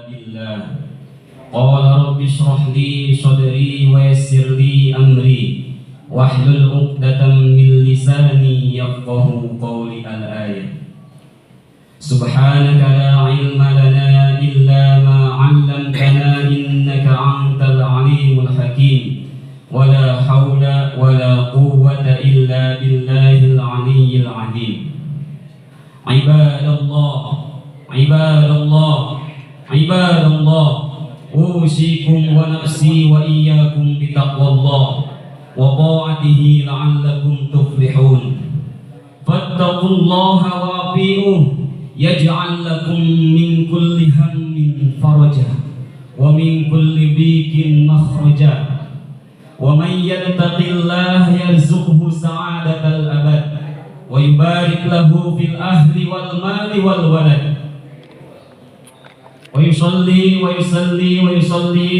بالله قال رب اشرح لي صدري ويسر لي أمري واحلل عقدة من لساني يفقه قولي. الآية. سبحانك لا علم لنا إلا ما علمتنا إنك أنت العليم الحكيم ولا حول ولا قوة إلا بالله العلي العظيم. عباد الله عباد الله عباد الله أوصيكم ونفسي وإياكم بتقوى الله وطاعته لعلكم تفلحون. فاتقوا الله وأطيعوه يجعل لكم من كل هم فرجا ومن كل ضيق مخرجا ومن يتق الله يرزقه سعادة الأبد ويبارك له في الأهل والمال والولد. ويصلي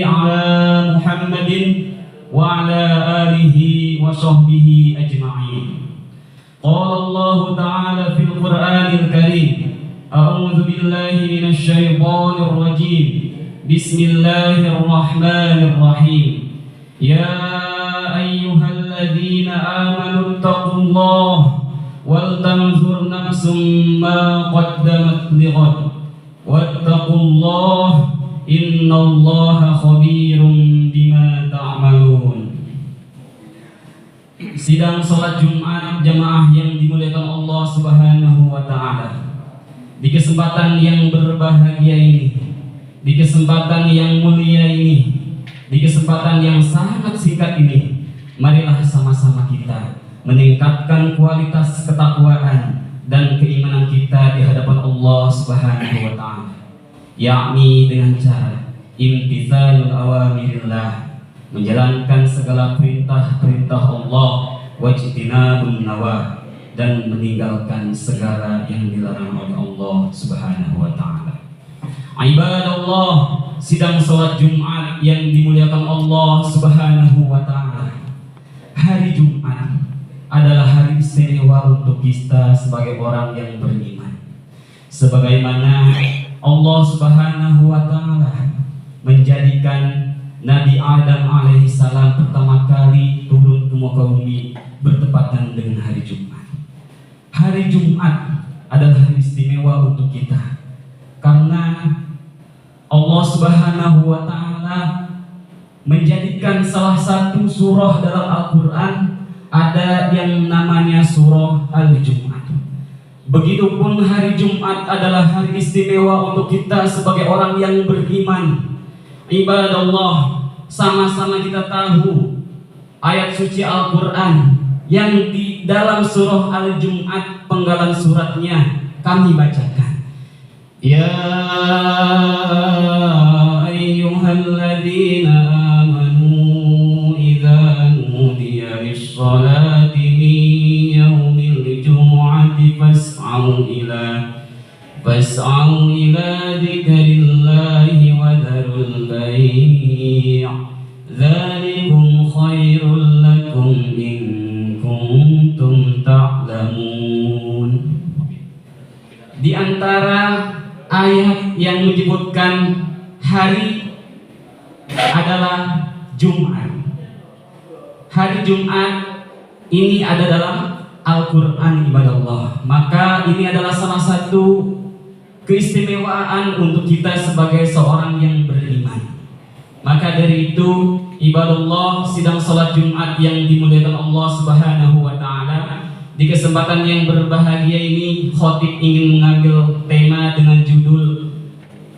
على محمد وعلى آله وصحبه أجمعين. قال الله تعالى في القرآن الكريم: أعوذ بالله من الشيطان الرجيم. بسم الله الرحمن الرحيم. يا أيها الذين آمنوا اتقوا الله ولتنظر نفس ما قدمت لغد واتقوا الله إن الله خبير بما تعملون. Sidang sholat Jumat jamaah yang dimuliakan Allah Subhanahu wa Ta'ala, di kesempatan yang berbahagia ini, di kesempatan yang mulia ini, di kesempatan yang sangat singkat ini, marilah sama-sama kita meningkatkan kualitas ketakwaan dan keimanan kita di hadapan Allah Subhanahu wa Ta'ala, yakni dengan cara imtithalul awamirillah, menjalankan segala perintah-perintah Allah, wajtinabun nawah, dan meninggalkan segala yang dilarang oleh Allah Subhanahu wa Ta'ala. Ibadallah, sidang salat Jumat yang dimuliakan Allah Subhanahu wa Ta'ala. Hari Jumat adalah hari istimewa untuk kita sebagai orang yang beriman. Sebagaimana Allah Subhanahu wa Ta'ala menjadikan Nabi Adam alaihissalam pertama kali turun ke muka bumi bertepatan dengan hari Jumat. Hari Jumat adalah hari istimewa untuk kita karena Allah Subhanahu wa Ta'ala menjadikan salah satu surah dalam Al-Quran ada yang namanya surah Al-Jumat. Begitupun hari Jumat adalah hari istimewa untuk kita sebagai orang yang beriman. Ibadallah, sama-sama kita tahu ayat suci Al-Quran yang di dalam surah Al-Jumat penggalan suratnya kami bacakan. Ya ayyuhalladzina amanu idza nudiya lis-salati min yaumil jumu'ati fas'au ila dzikrillahi wa dzarul bai' dzalikum khairul lakum in kuntum ta'lamun. Di antara ayat yang menyebutkan hari adalah Jumat. Hari Jumat ini ada dalam Al-Quran, ibadallah. Maka ini adalah salah satu keistimewaan untuk kita sebagai seorang yang beriman. Maka dari itu, ibadallah, sidang salat Jumat yang dimuliakan Allah Subhanahu wa Ta'ala, di kesempatan yang berbahagia ini khotib ingin mengambil tema dengan judul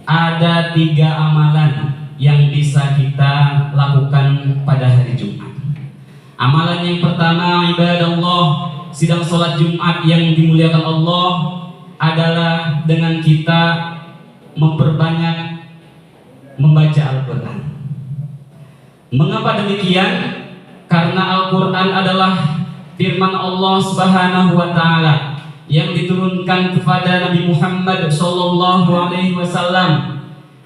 ada 3 amalan yang bisa kita lakukan pada hari Jumat. Amalan yang pertama, ibadallah, sidang salat Jumat yang dimuliakan Allah, adalah dengan kita memperbanyak membaca Al-Quran. Mengapa demikian? Karena Al-Quran adalah firman Allah Subhanahu wa Ta'ala yang diturunkan kepada Nabi Muhammad sallallahu alaihi wasallam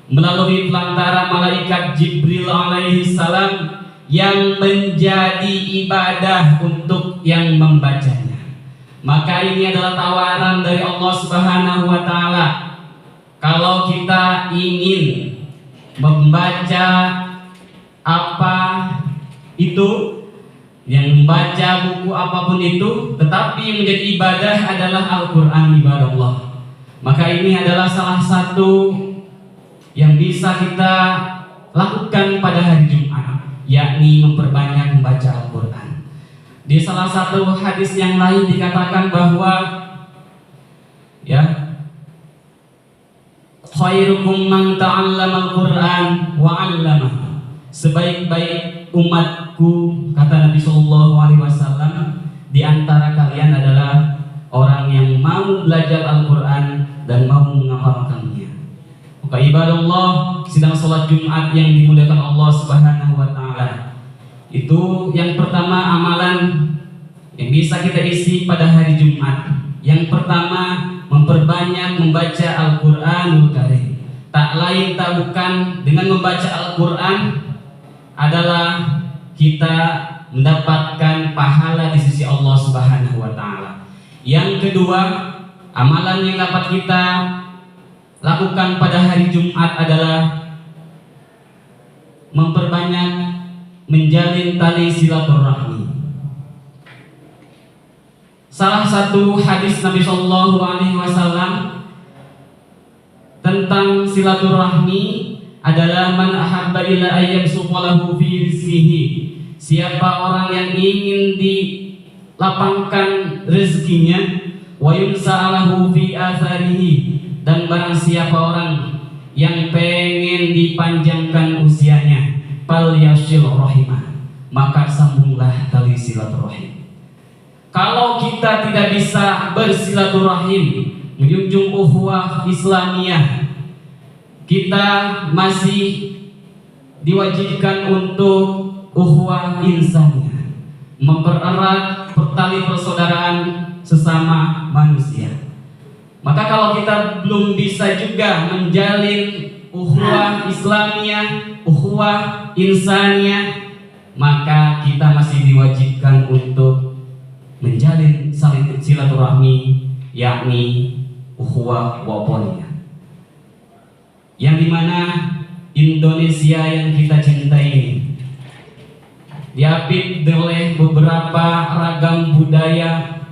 melalui pelantara malaikat Jibril alaihi salam yang menjadi ibadah untuk yang membacanya. Maka ini adalah tawaran dari Allah Subhanahu wa Ta'ala Kalau kita ingin membaca apa itu, yang membaca buku apapun itu, tetapi yang menjadi ibadah adalah Al-Quran, ibadah Allah, maka ini adalah salah satu yang bisa kita lakukan pada hari Jumat, yakni memperbanyak membaca Al-Quran. Di salah satu hadis yang lain dikatakan bahwa khairukum man ta'allama al-Quran wa 'allamah. Sebaik-baik umatku, kata Nabi Shallallahu Alaihi Wasallam, di antara kalian adalah orang yang mau belajar Al-Quran dan mau menghafalkannya. Maka ibadah Allah, sidang sholat Jumat yang dimuliakan Allah Subhanahu Wa Taala, itu yang pertama amalan yang bisa kita isi pada hari Jumat. Yang pertama, memperbanyak membaca Al-Quranul Karim. Tak lain tak bukan, dengan membaca Al-Quran adalah kita mendapatkan pahala di sisi Allah Subhanahu Wa Taala. Yang kedua, amalan yang dapat kita lakukan pada hari Jumat adalah memperbanyak menjalin tali silaturahmi. Salah satu hadis Nabi Shallallahu Alaihi Wasallam tentang silaturahmi adalah man ahabba ila ayyam suqalahu fi rizqihi. Siapa orang yang ingin dilapangkan rezekinya, wa yumsa'alahu fi atharihi, dan barang siapa orang yang pengen dipanjangkan usianya, fal yasil rahimah, maka sambunglah tali silaturahim. Kalau kita tidak bisa bersilaturahim, menjunjung ukhuwah Islamiyah, kita masih diwajibkan untuk ukhuwah insaniyah, mempererat tali persaudaraan sesama manusia. Maka kalau kita belum bisa juga menjalin ukhuwah Islamiyah, ukhuwah insaniyah, maka kita masih diwajibkan untuk menjalin silaturahmi, yakni ukhuwah watoniyah, yang dimana Indonesia yang kita cintai ini diapit oleh beberapa ragam budaya,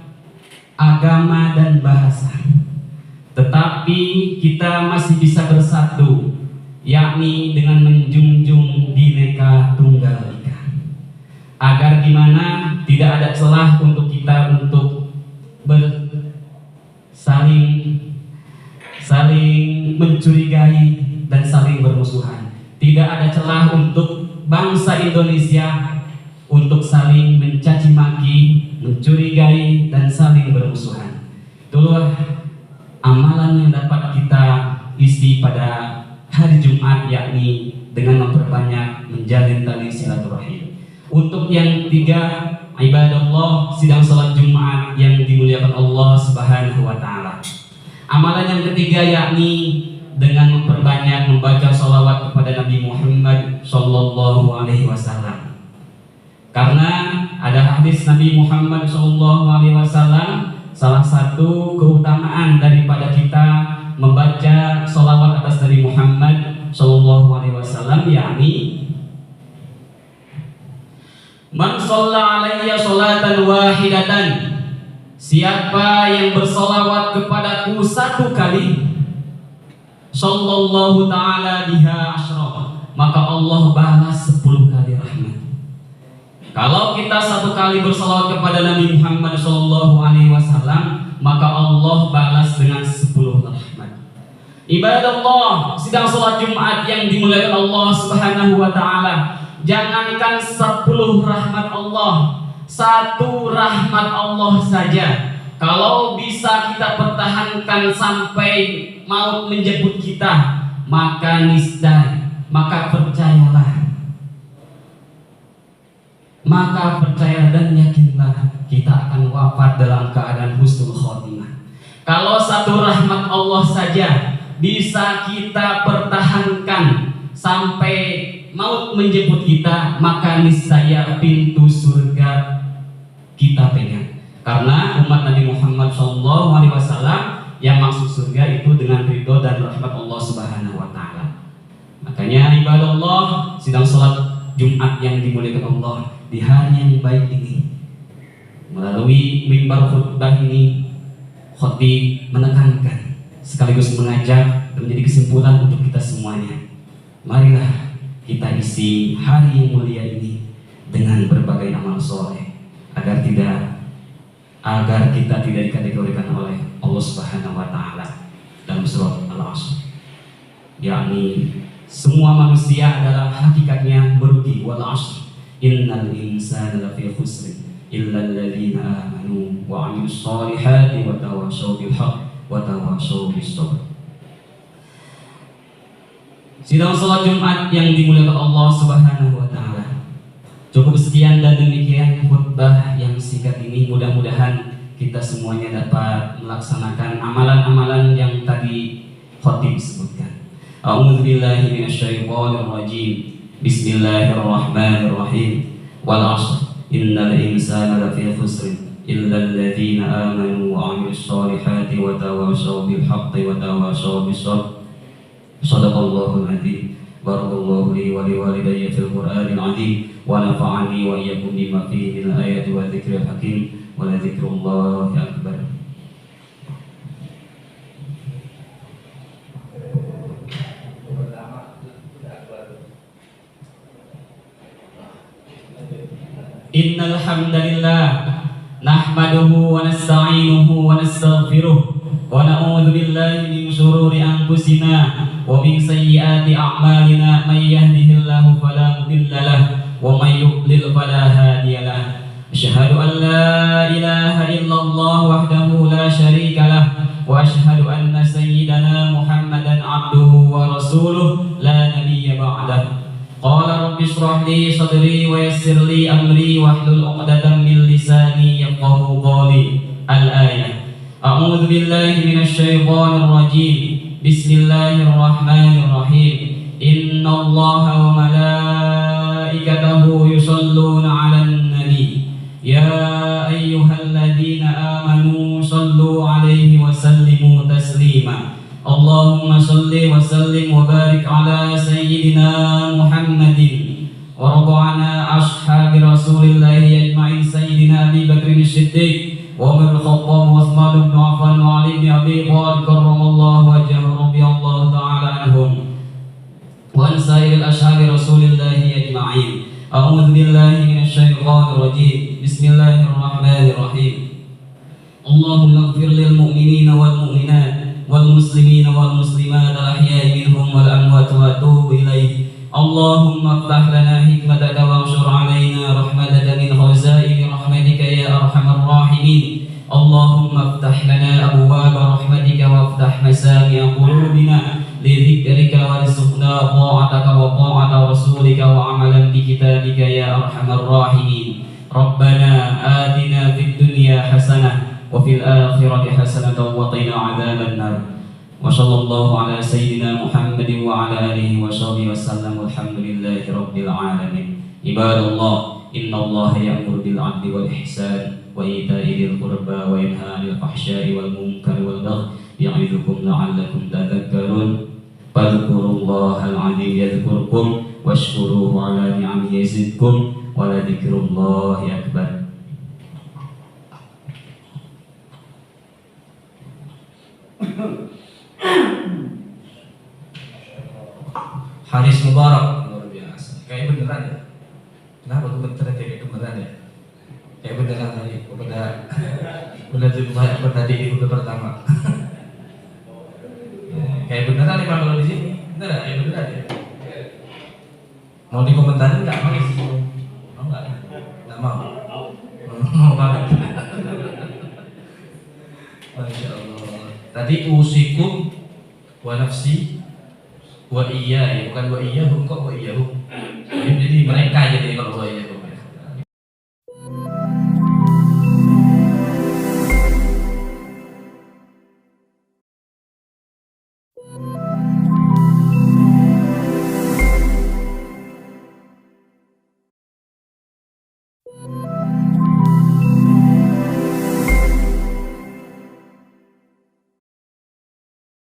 agama, dan bahasa, tetapi kita masih bisa bersatu, yakni dengan menjunjung Bhinneka Tunggal Ika, agar dimana tidak ada celah untuk kita untuk saling mencurigai dan saling bermusuhan. Tidak ada celah untuk bangsa Indonesia untuk saling mencaci maki, mencurigai, dan saling bermusuhan. Itulah amalan yang dapat kita isi pada hari Jumat, yakni dengan memperbanyak menjalin tali silaturahim. Untuk yang ketiga, ibadah Allah, sidang salat Jumat yang dimuliakan Allah Subhanahu Wa Taala. Amalan yang ketiga yakni dengan memperbanyak membaca sholawat kepada Nabi Muhammad Sallallahu Alaihi Wasallam. Karena ada hadis Nabi Muhammad Sallallahu Alaihi Wasallam, salah satu keutamaan daripada kita membaca sholawat atas Nabi Muhammad Sallallahu Alaihi Wasallam, yakni man shalla alayya sholatan wahidatan, siapa yang bersolawat kepadaku satu kali, sallallahu ta'ala biha asyra, maka Allah balas 10 kali rahmat. Kalau kita satu kali bersolawat kepada Nabi Muhammad sallallahu alaihi wasallam, maka Allah balas dengan 10 rahmat. Ibadah Allah, sidang salat Jumat yang dimuliakan Allah Subhanahu wa taala, jangankan 10 rahmat Allah, 1 rahmat Allah saja, kalau bisa kita pertahankan sampai maut menjemput kita, maka niscaya, maka percaya dan yakinlah kita akan wafat dalam keadaan husnul khotimah. Kalau 1 rahmat Allah saja bisa kita pertahankan sampai maut menjemput kita, maka niscaya pintu surga kita pegang. Karena umat Nabi Muhammad SAW yang masuk surga itu dengan ridho dan dan rahmat Allah Subhanahu wa taala. Makanya ibadah Allah, sidang salat Jumat yang dimuliakan Allah di hari yang baik ini, melalui mimbar khutbah ini, khatib menekankan sekaligus mengajak dan menjadi kesimpulan untuk kita semuanya. Marilah kita isi hari yang mulia ini dengan berbagai amal soleh agar kita tidak dikategorikan oleh Allah Subhanahu wa taala dalam surat Al-Asr, yakni semua manusia adalah hakikatnya merugi. Wal 'ashr innal insana lafi khusr illa alladziina aamanu wa 'amilus shalihati wa tawashaw bil haqq wa tawashaw bis sabr. Sidang salat Jumat yang dimuliakan Allah Subhanahu wa taala. Cukup sekian dan demikian khutbah yang singkat ini. Mudah-mudahan kita semuanya dapat melaksanakan amalan-amalan yang tadi khatib sebutkan. A'udzubillahi minasyaitonir rajim. Bismillahirrahmanirrahim. Wal 'ashr innal insana lafi khusr illa alladziina aamanu wa 'amilus shalihati wa tawashaw bil haqqi wa tawashaw bis sabr. Shadaqallahul adzim. Barakallahu li wa liwalidayya fil Qur'anil 'azim wa nafa'ani wa iyyakum bima fihi minal ayati wa dzikril hakim wa la dzikrullahi akbar. Innal hamdalillah nahmaduhu wa nasta'inuhu wa nastaghfiruh wa na'udzu billahi min shururi anfusina wa min sayyiati a'malina may yahdihillahu fala mudilla lahu wa may yudlil fala hadiya lahu. Asyhadu an la ilaha illallah wahdahu la syarika lahu wa asyhadu anna sayyidana Muhammadan 'abduhu wa rasuluh la nabiyya ba'dahu. Qala rabbi shrah li sadri wa yassir li amri wahlul 'uqdatam min lisani yafqahu qawli. Al-ayah. A'udzu billahi minasyaitonir rajim. Bismillahirrahmanirrahim. Innallaha wa malaikatahu yusholluna 'alan nabi. Ya ayyuhalladzina amanu shallu 'alaihi wa sallimu taslima. Allahumma shalli wa sallim wa barik ala sayyidina Muhammadin wa radha'ana ashabi rasulillahi ajma'in sayyidina Abi Bakrin Siddiq wa Umar al-Khattab wa Utsman ibn Affan wa Ali bin Abi Thalib karramallahu wajhahu radhiyallahu ta'ala anhum wa an sairil ashabi rasulillahi ajma'in. A'udzu billahi minasyaitonir rajim. Bismillahirrahmanirrahim. Allahumma ighfir lil mu'minina wal mu'minat wal muslimina wal muslimat al-ahya'i minhum wal amwat wa atubu ilaih. Allahumma iftah lana hikmataka wa anshur alaina rahmataka min khazaini rahmatika ya arhamar rahimin. Allahumma iftah lana abwaaba rahmatika wa iftah masami'a qulubina li dzikrika wa rizqna ta'ataka wa ta'ata rasulika wa amalan bi kitabika ya arhamar rahimin. Rabbana atina fid dunya hasanah wa fil akhirati hasanatan wa qina 'adzaban nar. Wa sallallahu ala sayyidina Muhammadin wa ala alihi wa sahbihi wasallam. Walhamdulillahi rabbil alamin. Ibadallah, innallaha ya'muru bil 'adli wal ihsan wa ita'i dzil qurba wa yanha 'anil fahsya'i wal munkari wal baghi ya'idzukum la'allakum tadhakkarun. Fadhkurullahal 'azim yadhkurkum washkuruhu 'ala ni'amihi yazidkum wa la dzikrullahi akbar. Hadis Mubarak luar biasa. Kayak beneran ya. Kenapa komentarnya kayak beneran ya? Kayak beneran tadi kepada jumlah tadi di kutu pertama. Kayak beneran nih kalau di sini. Beneran kayak beneran ya. Mau dikomentarin nggak Mas? Mau nggak? Nggak mau. Mau banget. Masya Allah. Tadi usikum wa nafsi wa iya, bukan wa iyahum, kok wa iyahum. Jadi mereka jadi